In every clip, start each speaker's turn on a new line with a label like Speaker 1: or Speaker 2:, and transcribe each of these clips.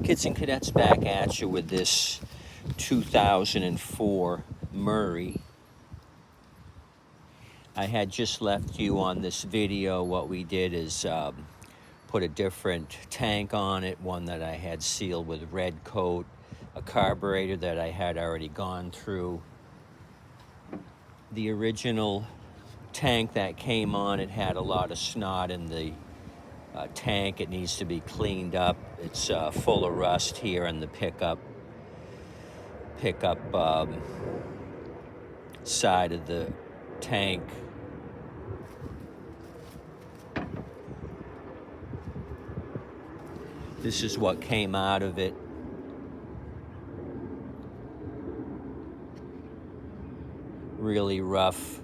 Speaker 1: Kids and cadets, back at you with this 2004 Murray. I had just left you on this video. What we did is put a different tank on it, one that I had sealed with red coat, a carburetor that I had already gone through. The original tank that came on, it had a lot of snot in the tank. It needs to be cleaned up. It's full of rust here in the pickup side of the tank. This is what came out of it. Really rough,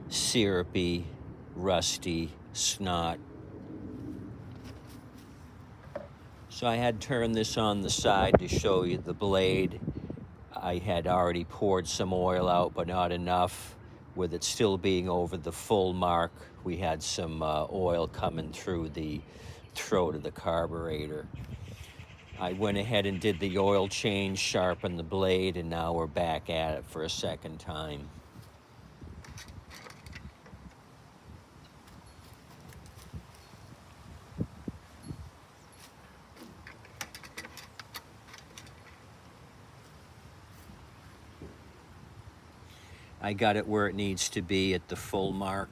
Speaker 1: syrupy, rusty snot. So I had turned this on the side to show you the blade. I had already poured some oil out, but not enough. With it still being over the full mark, we had some oil coming through the throat of the carburetor. I went ahead and did the oil change, sharpened the blade, and now we're back at it for a second time. I got it where it needs to be at the full mark.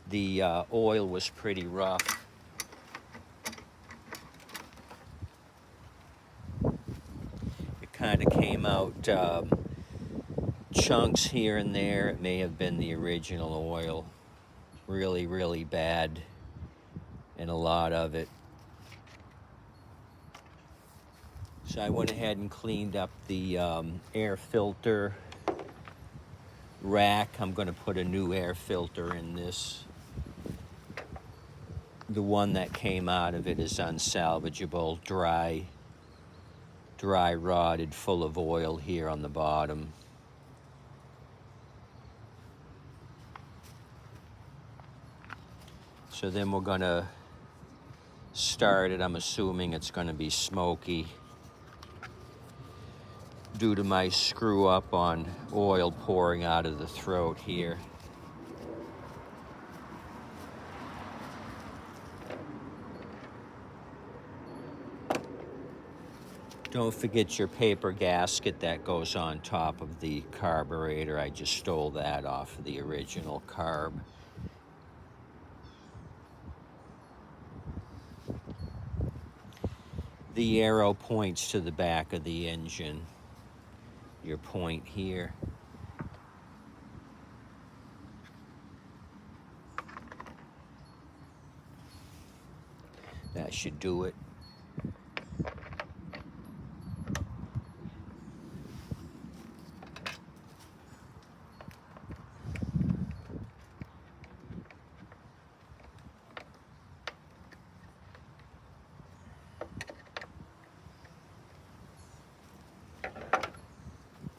Speaker 1: The oil was pretty rough. It kind of came out chunks here and there. It may have been the original oil. Really, really bad, and a lot of it. So I went ahead and cleaned up the air filter rack. I'm going to put a new air filter in this. The one that came out of it is unsalvageable, dry rotted, full of oil here on the bottom. So then we're going to start it. I'm assuming it's going to be smoky due to my screw up on oil pouring out of the throat here. Don't forget your paper gasket that goes on top of the carburetor. I just stole that off of the original carb. The arrow points to the back of the engine. Your point here. That should do it.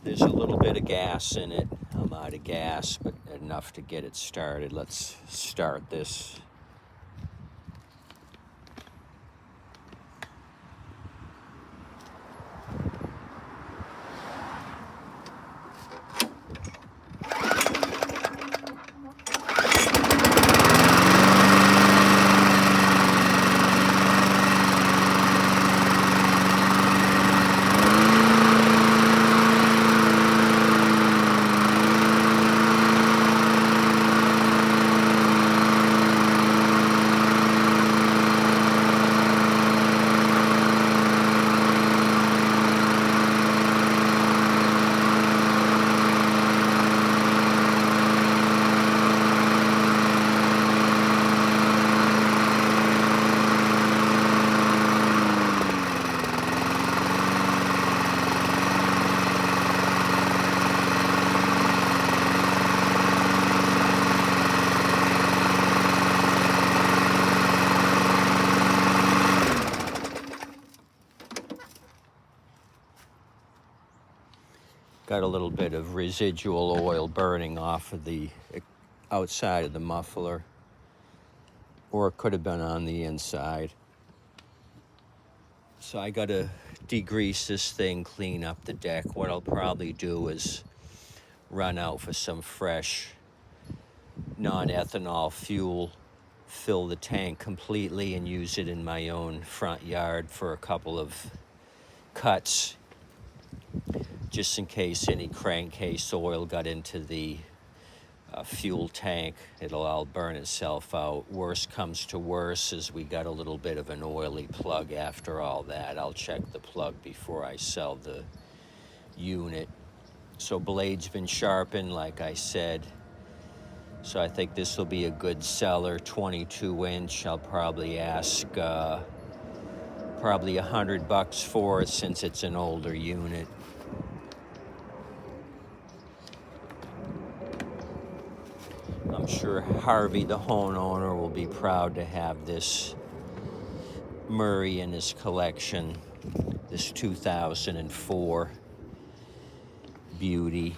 Speaker 1: There's a little bit of gas in it. I'm out of gas, but enough to get it started. Let's start this. Got a little bit of residual oil burning off of the outside of the muffler, or it could have been on the inside. So I gotta degrease this thing, clean up the deck. What I'll probably do is run out for some fresh non-ethanol fuel, fill the tank completely, and use it in my own front yard for a couple of cuts, just in case any crankcase oil got into the fuel tank. It'll all burn itself out. Worst comes to worst is we got a little bit of an oily plug after all that. I'll check the plug before I sell the unit. So blade's been sharpened, like I said. So I think this will be a good seller, 22-inch. I'll probably ask probably $100 for it since it's an older unit. I'm sure Harvey, the homeowner, will be proud to have this Murray in his collection, this 2004 beauty.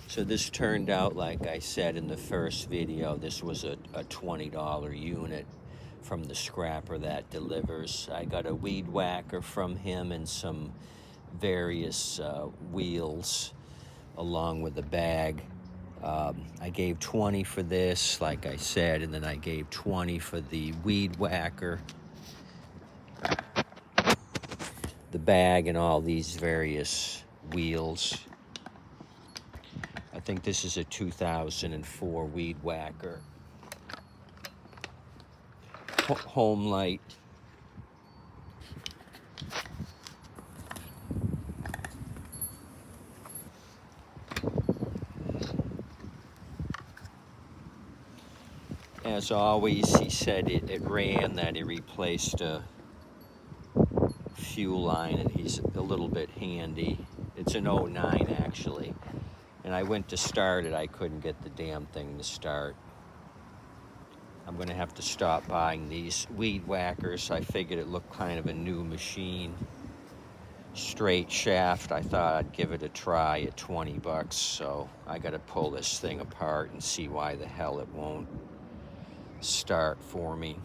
Speaker 1: So this turned out, like I said in the first video, this was a $20 unit from the scrapper that delivers. I got a weed whacker from him and some various wheels along with the bag. I gave $20 for this, like I said, and then I gave $20 for the weed whacker, the bag, and all these various wheels. I think this is a 2004 weed whacker. Home light. As always, he said it ran, that he replaced a fuel line, and he's a little bit handy. It's an 09 actually. And I went to start it, I couldn't get the damn thing to start. I'm gonna have to stop buying these weed whackers. I figured it looked kind of a new machine. Straight shaft, I thought I'd give it a try at $20, so I gotta pull this thing apart and see why the hell it won't start for me.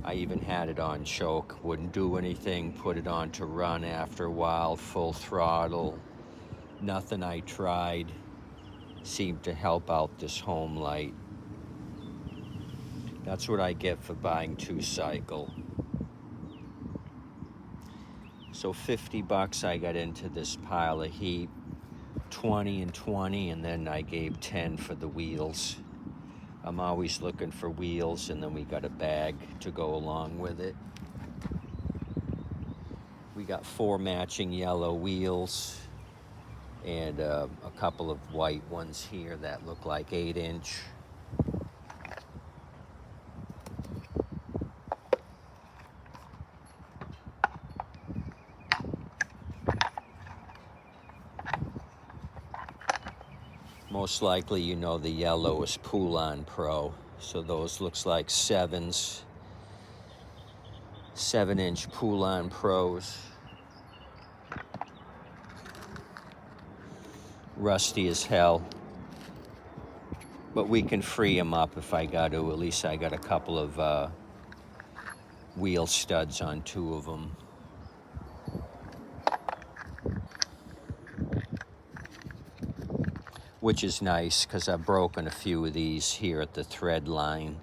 Speaker 1: I even had it on choke, wouldn't do anything, put it on to run after a while, full throttle. Nothing I tried seemed to help out this home light. That's what I get for buying 2-cycle. So $50 I got into this pile of heat, 20 and 20, and then I gave 10 for the wheels. I'm always looking for wheels, and then we got a bag to go along with it. We got 4 matching yellow wheels and a couple of white ones here that look like 8-inch. Most likely, you know, the yellow is Poulon Pro. So those looks like 7s. 7-inch Poulon Pros. Rusty as hell. But we can free them up if I got to. At least I got a couple of wheel studs on 2 of them. Which is nice, because I've broken a few of these here at the thread line,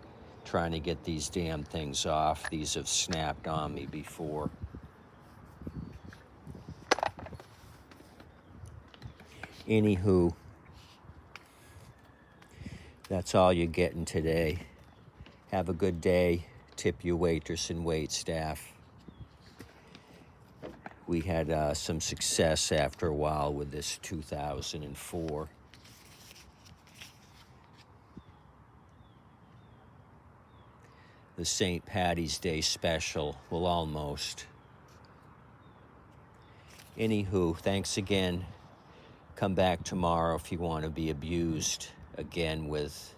Speaker 1: trying to get these damn things off. These have snapped on me before. Anywho, that's all you're getting today. Have a good day. Tip your waitress and wait staff. We had some success after a while with this 2004. The St. Patty's Day special. Well, almost. Anywho, thanks again. Come back tomorrow if you want to be abused again with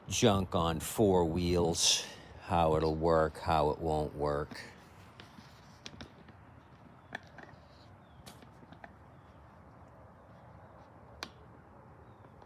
Speaker 1: junk on 4 wheels, how it'll work, how it won't work.